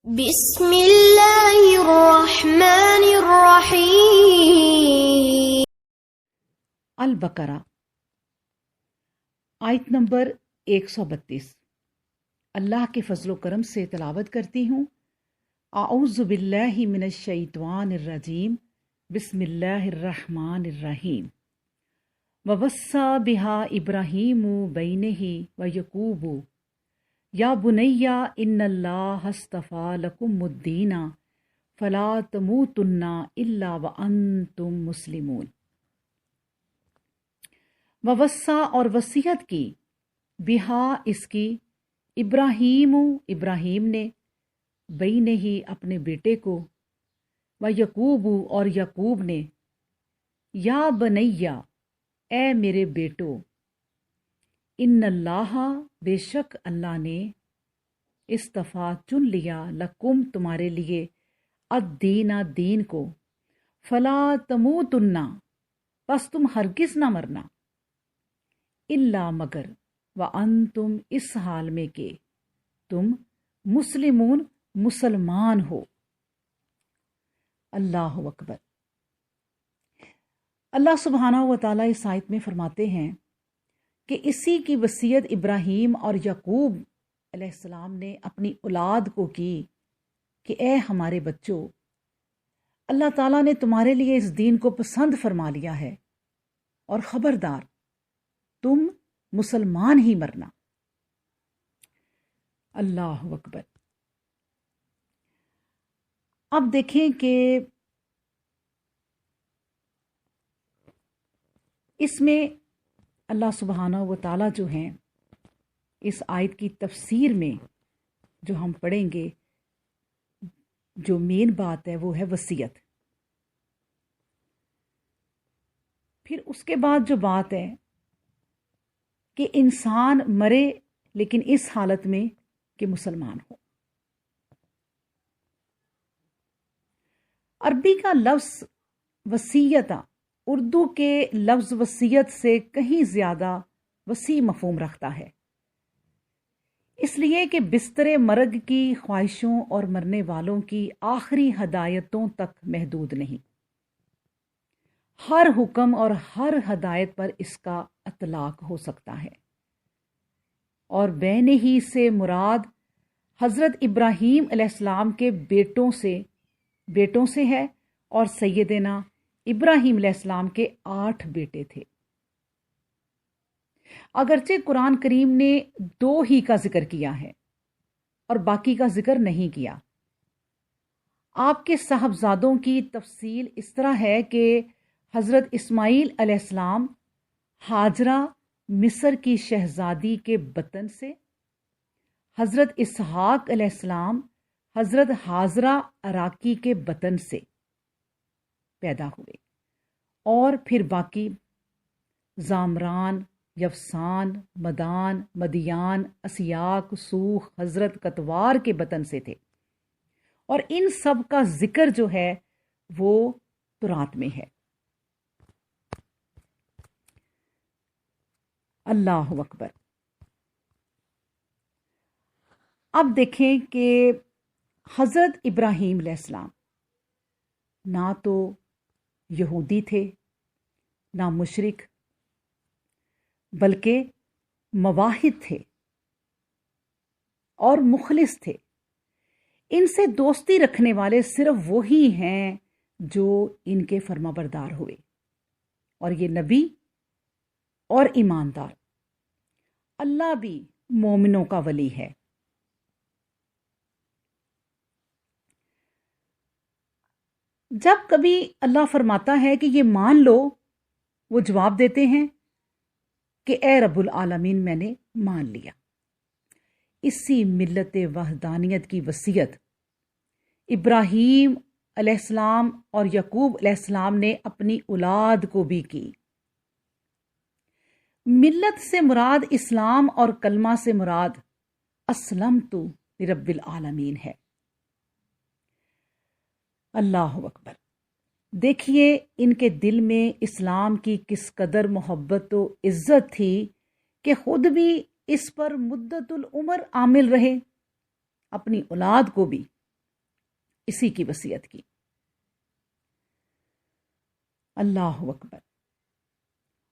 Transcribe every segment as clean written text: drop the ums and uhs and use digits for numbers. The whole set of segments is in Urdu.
بسم اللہ الرحمن الرحیم۔ البقرہ آیت نمبر 132۔ اللہ کے فضل و کرم سے تلاوت کرتی ہوں۔ اعوذ باللہ من الشیطان الرجیم، بسم اللہ الرحمن الرحیم۔ ووصّى بها ابراہیم بینہ ویعقوب یا بنی ان اللہ اصطفیٰ لکم الدین فلا تموتن الا وانتم مسلمون۔ ووصّیٰ اور وصیت کی، بہا اس کی، ابراہیم نے، بینہ ہی اپنے بیٹے کو، ویعقوب اور یعقوب نے، یا بنیا اے میرے بیٹو، ان اللہ بے شک اللہ نے، اصطفیٰ چن لیا، لکم تمہارے لیے، الدین دین کو، فلا تموتن پس تم ہرگز نہ مرنا، الا مگر، وانتم اس حال میں کہ تم مسلمون مسلمان ہو۔ اللہ اکبر۔ اللہ سبحانہ و تعالیٰ اس آیت میں فرماتے ہیں کہ اسی کی وصیت ابراہیم اور یعقوب علیہ السلام نے اپنی اولاد کو کی کہ اے ہمارے بچوں، اللہ تعالیٰ نے تمہارے لیے اس دین کو پسند فرما لیا ہے، اور خبردار تم مسلمان ہی مرنا۔ اللہ اکبر۔ اب دیکھیں کہ اس میں اللہ سبحانہ و تعالیٰ جو ہیں، اس آیت کی تفسیر میں جو ہم پڑھیں گے، جو مین بات ہے وہ ہے وصیت۔ پھر اس کے بعد جو بات ہے کہ انسان مرے لیکن اس حالت میں کہ مسلمان ہو۔ عربی کا لفظ وصیت اردو کے لفظ وصیت سے کہیں زیادہ وسیع مفہوم رکھتا ہے، اس لیے کہ بستر مرگ کی خواہشوں اور مرنے والوں کی آخری ہدایتوں تک محدود نہیں، ہر حکم اور ہر ہدایت پر اس کا اطلاق ہو سکتا ہے۔ اور بین ہی سے مراد حضرت ابراہیم علیہ السلام کے بیٹوں سے ہے، اور سیدنا ابراہیم علیہ السلام کے 8 بیٹے تھے۔ اگرچہ قرآن کریم نے 2 ہی کا ذکر کیا ہے اور باقی کا ذکر نہیں کیا۔ آپ کے صاحبزادوں کی تفصیل اس طرح ہے کہ حضرت اسماعیل علیہ السلام ہاجرہ مصر کی شہزادی کے بطن سے، حضرت اسحاق علیہ السلام حضرت ہاجرہ عراقی کے بطن سے پیدا ہوئے، اور پھر باقی زامران، یفسان، مدان، مدیان، اسیاق، سوخ حضرت کتوار کے بطن سے تھے، اور ان سب کا ذکر جو ہے وہ تورات میں ہے۔ اللہ اکبر۔ اب دیکھیں کہ حضرت ابراہیم علیہ السلام نہ تو یہودی تھے، نہ مشرک، بلکہ موحد تھے اور مخلص تھے۔ ان سے دوستی رکھنے والے صرف وہی ہیں جو ان کے فرما بردار ہوئے، اور یہ نبی اور ایماندار۔ اللہ بھی مومنوں کا ولی ہے۔ جب کبھی اللہ فرماتا ہے کہ یہ مان لو، وہ جواب دیتے ہیں کہ اے رب العالمین، میں نے مان لیا۔ اسی ملت وحدانیت کی وصیت ابراہیم علیہ السلام اور یعقوب علیہ السلام نے اپنی اولاد کو بھی کی۔ ملت سے مراد اسلام اور کلمہ سے مراد اسلمت لرب العالمین ہے۔ اللہ اکبر۔ دیکھیے ان کے دل میں اسلام کی کس قدر محبت و عزت تھی کہ خود بھی اس پر مدت العمر عامل رہے، اپنی اولاد کو بھی اسی کی وصیت کی۔ اللہ اکبر۔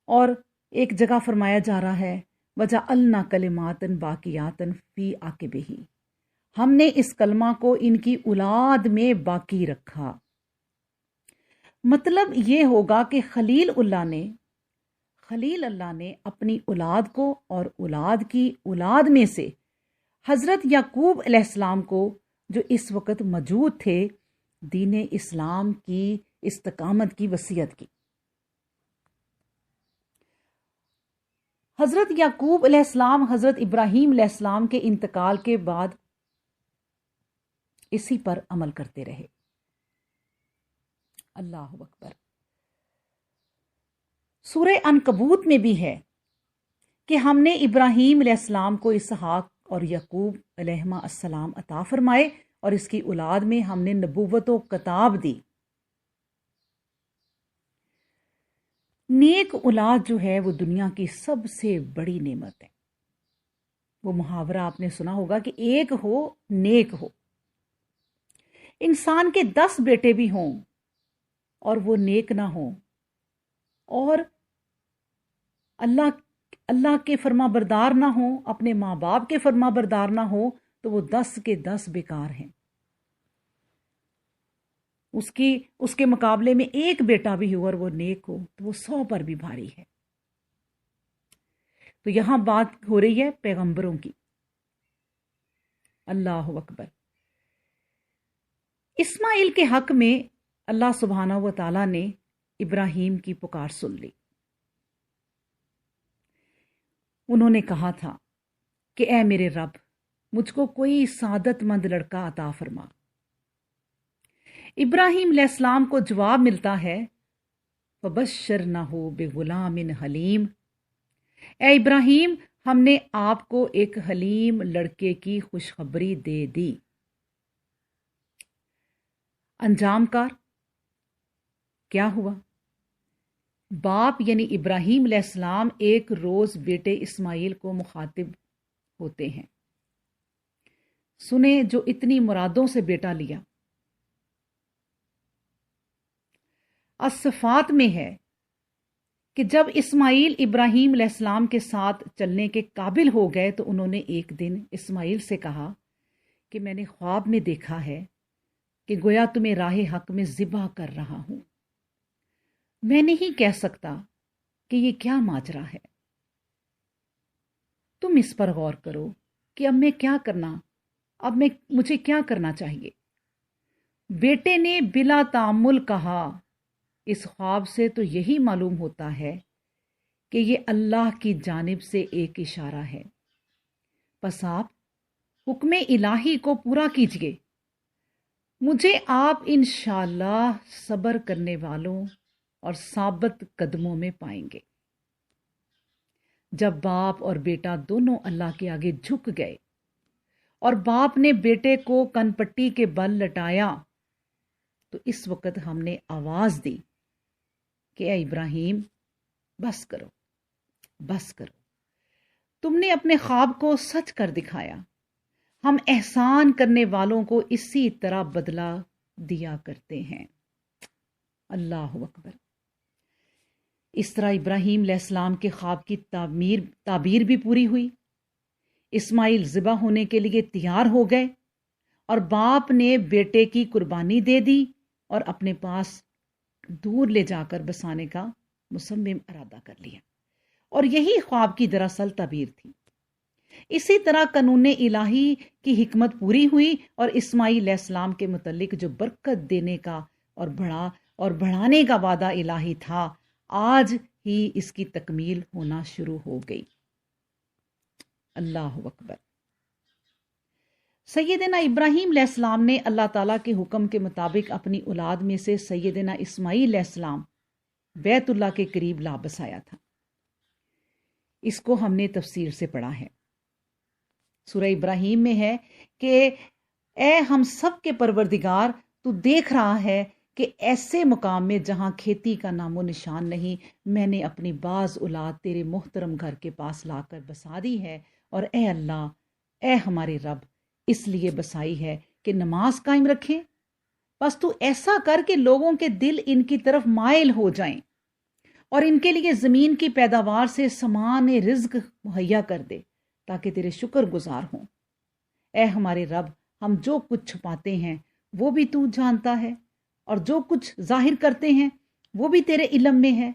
اور ایک جگہ فرمایا جا رہا ہے وَجَعَلْنَا كَلِمَاتٍ بَاقِيَاتٍ فِي عَقِبِهِ، ہم نے اس کلمہ کو ان کی اولاد میں باقی رکھا۔ مطلب یہ ہوگا کہ خلیل اللہ نے اپنی اولاد کو اور اولاد کی اولاد میں سے حضرت یعقوب علیہ السلام کو، جو اس وقت موجود تھے، دین اسلام کی استقامت کی وصیت کی۔ حضرت یعقوب علیہ السلام حضرت ابراہیم علیہ السلام کے انتقال کے بعد اسی پر عمل کرتے رہے۔ اللہ اکبر۔ سورہ عنکبوت میں بھی ہے کہ ہم نے ابراہیم علیہ السلام کو اسحاق اور یعقوب علیہما السلام عطا فرمائے اور اس کی اولاد میں ہم نے نبوت و کتاب دی۔ نیک اولاد جو ہے وہ دنیا کی سب سے بڑی نعمت ہے۔ وہ محاورہ آپ نے سنا ہوگا کہ ایک ہو نیک ہو۔ انسان کے 10 بیٹے بھی ہوں اور وہ نیک نہ ہوں اور اللہ کے فرما بردار نہ ہوں، اپنے ماں باپ کے فرما بردار نہ ہوں، تو وہ 10 کے 10 بیکار ہیں۔ اس کے مقابلے میں ایک بیٹا بھی ہو اور وہ نیک ہو تو وہ 100 پر بھی بھاری ہے۔ تو یہاں بات ہو رہی ہے پیغمبروں کی۔ اللہ اکبر۔ اسماعیل کے حق میں اللہ سبحانہ و تعالیٰ نے ابراہیم کی پکار سن لی۔ انہوں نے کہا تھا کہ اے میرے رب، مجھ کو کوئی سعادت مند لڑکا عطا فرما۔ ابراہیم علیہ السلام کو جواب ملتا ہے فَبَشَّرْنَهُ بِغُلَامٍ حلیم، اے ابراہیم، ہم نے آپ کو ایک حلیم لڑکے کی خوشخبری دے دی۔ انجام کار کیا ہوا؟ باپ یعنی ابراہیم علیہ السلام ایک روز بیٹے اسماعیل کو مخاطب ہوتے ہیں۔ سنیں جو اتنی مرادوں سے بیٹا لیا۔ الصفات میں ہے کہ جب اسماعیل ابراہیم علیہ السلام کے ساتھ چلنے کے قابل ہو گئے تو انہوں نے ایک دن اسماعیل سے کہا کہ میں نے خواب میں دیکھا ہے کہ گویا تمہیں راہ حق میں ذبح کر رہا ہوں۔ میں نہیں کہہ سکتا کہ یہ کیا ماجرا ہے۔ تم اس پر غور کرو کہ اب مجھے کیا کرنا چاہیے۔ بیٹے نے بلا تعمل کہا، اس خواب سے تو یہی معلوم ہوتا ہے کہ یہ اللہ کی جانب سے ایک اشارہ ہے، پس آپ حکم الہی کو پورا کیجئے، مجھے آپ انشاءاللہ صبر کرنے والوں اور ثابت قدموں میں پائیں گے۔ جب باپ اور بیٹا دونوں اللہ کے آگے جھک گئے اور باپ نے بیٹے کو کن پٹی کے بل لٹایا تو اس وقت ہم نے آواز دی کہ اے ابراہیم، بس کرو، تم نے اپنے خواب کو سچ کر دکھایا، ہم احسان کرنے والوں کو اسی طرح بدلہ دیا کرتے ہیں۔ اللہ اکبر۔ اس طرح ابراہیم علیہ السلام کے خواب کی تعبیر بھی پوری ہوئی۔ اسماعیل ذبح ہونے کے لیے تیار ہو گئے اور باپ نے بیٹے کی قربانی دے دی اور اپنے پاس دور لے جا کر بسانے کا مصمم ارادہ کر لیا، اور یہی خواب کی دراصل تعبیر تھی۔ اسی طرح قانون الہی کی حکمت پوری ہوئی اور اسماعیل علیہ السلام کے متعلق جو برکت دینے کا اور بڑھانے کا وعدہ الہی تھا، آج ہی اس کی تکمیل ہونا شروع ہو گئی۔ اللہ اکبر۔ سیدنا ابراہیم علیہ السلام نے اللہ تعالیٰ کے حکم کے مطابق اپنی اولاد میں سے سیدنا اسماعیل علیہ السلام بیت اللہ کے قریب لا بسایا تھا۔ اس کو ہم نے تفسیر سے پڑھا ہے۔ سورہ ابراہیم میں ہے کہ اے ہم سب کے پروردگار، تو دیکھ رہا ہے کہ ایسے مقام میں جہاں کھیتی کا نام و نشان نہیں، میں نے اپنی بعض اولاد تیرے محترم گھر کے پاس لا کر بسا دی ہے، اور اے اللہ، اے ہمارے رب، اس لیے بسائی ہے کہ نماز قائم رکھیں بس تو ایسا کر کہ لوگوں کے دل ان کی طرف مائل ہو جائیں اور ان کے لیے زمین کی پیداوار سے سامان رزق مہیا کر دے تاکہ تیرے شکر گزار ہوں۔ اے ہمارے رب، ہم جو کچھ چھپاتے ہیں وہ بھی تو جانتا ہے، اور جو کچھ ظاہر کرتے ہیں وہ بھی تیرے علم میں ہے۔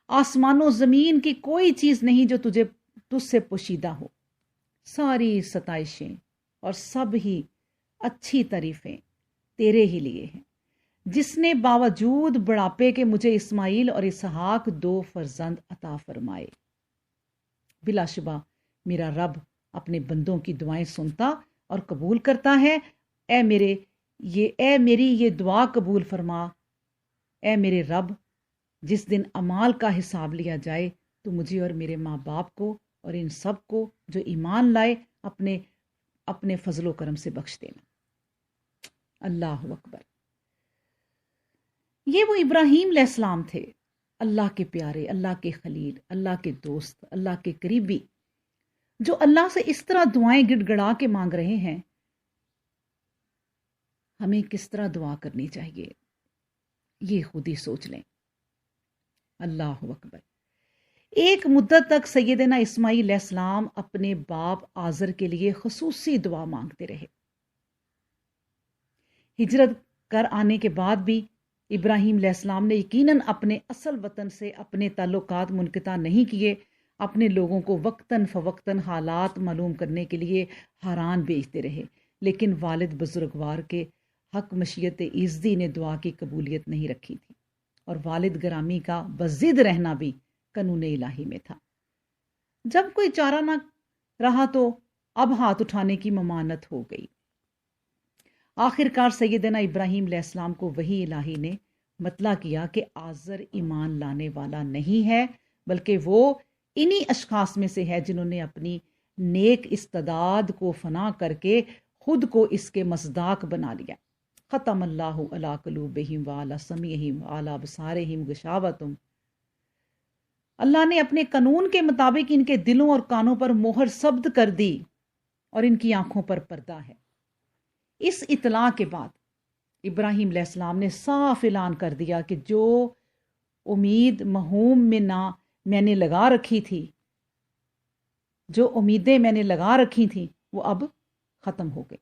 آسمان و زمین کی کوئی چیز نہیں جو تجھ سے پوشیدہ ہو۔ ساری ستائشیں اور سب ہی اچھی تعریفیں تیرے ہی لیے ہیں، جس نے باوجود بڑھاپے کے مجھے اسماعیل اور اسحاق 2 فرزند عطا فرمائے۔ بلا شبہ میرا رب اپنے بندوں کی دعائیں سنتا اور قبول کرتا ہے۔ اے میری یہ دعا قبول فرما، اے میرے رب، جس دن اعمال کا حساب لیا جائے تو مجھے اور میرے ماں باپ کو اور ان سب کو جو ایمان لائے اپنے فضل و کرم سے بخش دینا۔ اللہ اکبر۔ یہ وہ ابراہیم علیہ السلام تھے، اللہ کے پیارے، اللہ کے خلیل، اللہ کے دوست، اللہ کے قریبی، جو اللہ سے اس طرح دعائیں گڑ گڑا کے مانگ رہے ہیں۔ ہمیں کس طرح دعا کرنی چاہیے یہ خود ہی سوچ لیں۔ اللہ اکبر۔ ایک مدت تک سیدنا اسماعیل علیہ السلام اپنے باپ آزر کے لیے خصوصی دعا مانگتے رہے۔ ہجرت کر آنے کے بعد بھی ابراہیم علیہ السلام نے یقیناً اپنے اصل وطن سے اپنے تعلقات منقطع نہیں کیے، اپنے لوگوں کو وقتاً فوقتاً حالات معلوم کرنے کے لیے ہاران بھیجتے رہے، لیکن والد بزرگوار کے حق مشیت ایزدی نے دعا کی قبولیت نہیں رکھی تھی، اور والد گرامی کا بضد رہنا بھی قانون الہی میں تھا۔ جب کوئی چارہ نہ رہا تو اب ہاتھ اٹھانے کی ممانت ہو گئی۔ آخر کار سیدنا ابراہیم علیہ السلام کو وحی الہی نے مطلع کیا کہ آزر ایمان لانے والا نہیں ہے، بلکہ وہ انہی اشخاص میں سے ہے جنہوں نے اپنی نیک استعداد کو فنا کر کے خود کو اس کے مصداق بنا لیا۔ ختم اللہ علی قلوبہم وعلی سمعہم وعلی ابصارہم غشاوۃ۔ اللہ نے اپنے قانون کے مطابق ان کے دلوں اور کانوں پر مہر ثبت کر دی اور ان کی آنکھوں پر پردہ ہے۔ اس اطلاع کے بعد ابراہیم علیہ السلام نے صاف اعلان کر دیا کہ جو امید مہوم میں نے لگا رکھی تھی، جو امیدیں میں نے لگا رکھی تھیں، وہ اب ختم ہو گئی۔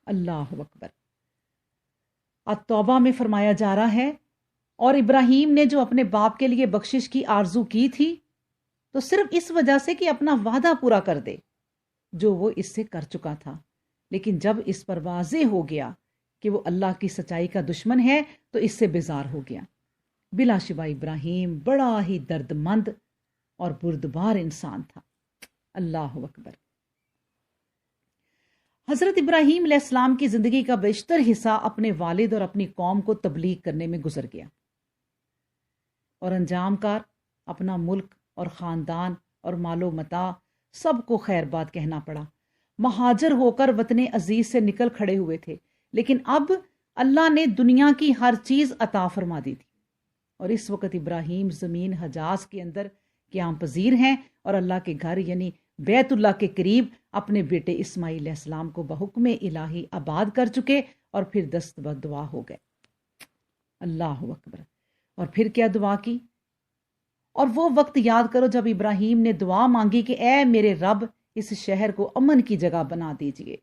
اللہ اکبر۔ التوبہ میں فرمایا جا رہا ہے، اور ابراہیم نے جو اپنے باپ کے لیے بخشش کی آرزو کی تھی تو صرف اس وجہ سے کہ اپنا وعدہ پورا کر دے جو وہ اس سے کر چکا تھا، لیکن جب اس پر واضح ہو گیا کہ وہ اللہ کی سچائی کا دشمن ہے تو اس سے بیزار ہو گیا۔ بلا شبہ ابراہیم بڑا ہی درد مند اور بردبار انسان تھا۔ اللہ اکبر۔ حضرت ابراہیم علیہ السلام کی زندگی کا بیشتر حصہ اپنے والد اور اپنی قوم کو تبلیغ کرنے میں گزر گیا، اور انجام کار اپنا ملک اور خاندان اور مال و متاع سب کو خیر بات کہنا پڑا۔ مہاجر ہو کر وطن عزیز سے نکل کھڑے ہوئے تھے، لیکن اب اللہ نے دنیا کی ہر چیز عطا فرما دی تھی، اور اس وقت ابراہیم زمین حجاز کے اندر قیام پذیر ہیں اور اللہ کے گھر یعنی بیت اللہ کے قریب اپنے بیٹے اسماعیل علیہ السلام کو بحکم الہی آباد کر چکے اور پھر دست دعا ہو گئے۔ اللہ اکبر۔ اور پھر کیا دعا کی؟ اور وہ وقت یاد کرو جب ابراہیم نے دعا مانگی کہ اے میرے رب، اس شہر کو امن کی جگہ بنا دیجئے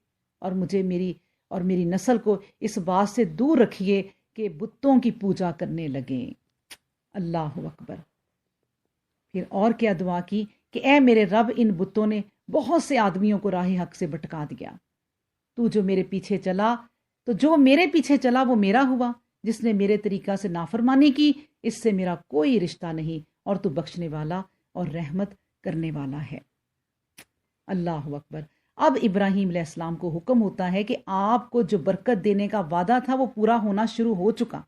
اور مجھے میری نسل کو اس بات سے دور رکھیے کہ بتوں کی پوجا کرنے لگیں۔ اللہ اکبر۔ پھر اور کیا دعا کی کہ اے میرے رب، ان بتوں نے بہت سے آدمیوں کو راہ حق سے بھٹکا دیا، تو جو میرے پیچھے چلا وہ میرا ہوا، جس نے میرے طریقہ سے نافرمانی کی اس سے میرا کوئی رشتہ نہیں، اور تو بخشنے والا اور رحمت کرنے والا ہے۔ اللہ اکبر۔ اب ابراہیم علیہ السلام کو حکم ہوتا ہے کہ آپ کو جو برکت دینے کا وعدہ تھا وہ پورا ہونا شروع ہو چکا۔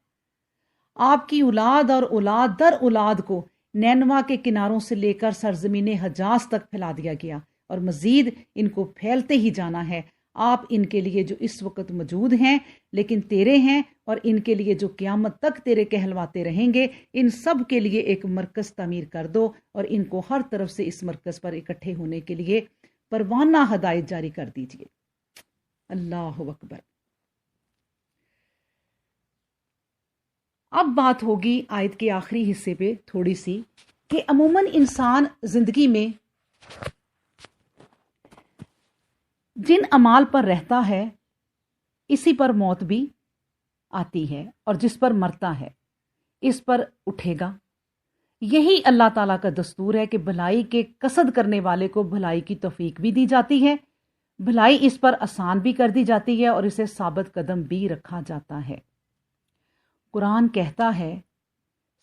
آپ کی اولاد اور اولاد در اولاد کو نینوا کے کناروں سے لے کر سرزمین حجاز تک پھیلا دیا گیا، اور مزید ان کو پھیلتے ہی جانا ہے۔ آپ ان کے لیے جو اس وقت موجود ہیں لیکن تیرے ہیں، اور ان کے لیے جو قیامت تک تیرے کہلواتے رہیں گے، ان سب کے لیے ایک مرکز تعمیر کر دو، اور ان کو ہر طرف سے اس مرکز پر اکٹھے ہونے کے لیے پروانہ ہدایت جاری کر دیجیے۔ اللہ اکبر۔ اب بات ہوگی آیت کے آخری حصے پہ تھوڑی سی کہ عموماً انسان زندگی میں جن اعمال پر رہتا ہے اسی پر موت بھی آتی ہے، اور جس پر مرتا ہے اس پر اٹھے گا۔ یہی اللہ تعالیٰ کا دستور ہے کہ بھلائی کے قصد کرنے والے کو بھلائی کی توفیق بھی دی جاتی ہے، بھلائی اس پر آسان بھی کر دی جاتی ہے، اور اسے ثابت قدم بھی رکھا جاتا ہے۔ قرآن کہتا ہے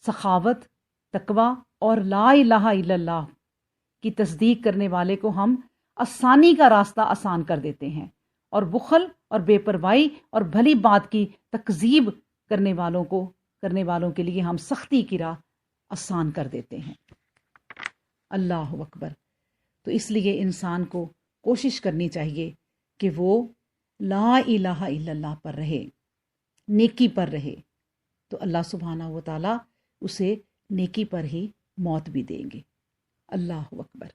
سخاوت، تقوی اور لا الہ الا اللہ کی تصدیق کرنے والے کو ہم آسانی کا راستہ آسان کر دیتے ہیں، اور بخل اور بے پرواہی اور بھلی بات کی تکذیب کرنے والوں کے لیے ہم سختی کی راہ آسان کر دیتے ہیں۔ اللہ اکبر۔ تو اس لیے انسان کو کوشش کرنی چاہیے کہ وہ لا الہ الا اللہ پر رہے، نیکی پر رہے، تو اللہ سبحانہ و تعالیٰ اسے نیکی پر ہی موت بھی دیں گے۔ اللہ اکبر۔